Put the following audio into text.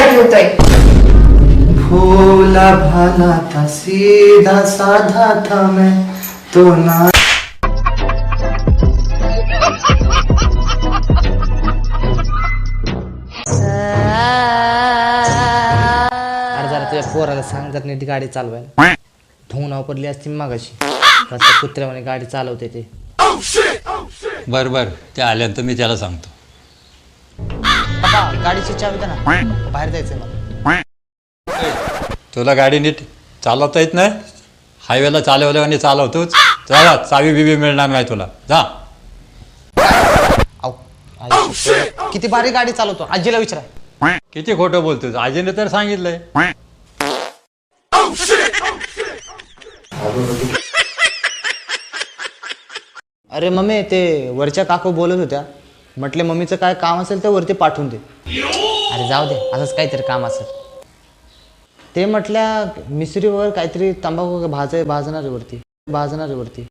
गाडी ठेवतोय? भोला भाला था सीधा साधा था मैं तो ना. अरे जरा तुझ्या पोराला सांग जर नीट गाडी चालवायला. धुवून पडली असती मागाशी. कसं कुत्र्यावाने गाडी चालवते ते. बर बर, ते आल्यानंतर मी त्याला सांगतो. पप्पा गाडीची चावी द्या ना, बाहेर जायचंय मला. तुला गाडी नीट चालवता येत नाही? हायवेला चालवल्याने चालवतोच. चला, चावी बिवी मिळणार नाही तुला. जा. आऊ. आई, किती बारी गाडी चालवतो आजीला विचारा. किती खोटं बोलतोस? आजीने तर सांगितलंय. अरे मम्मी ते वरच्या काकू बोलत होत्या, म्हटले मम्मीचं काय काम असेल तर वरती पाठवून दे. अरे जाऊ दे, असंच काहीतरी काम असेल. ते म्हटल्या मिसरीवर काहीतरी तंबाखू भाजणार आहे वरती.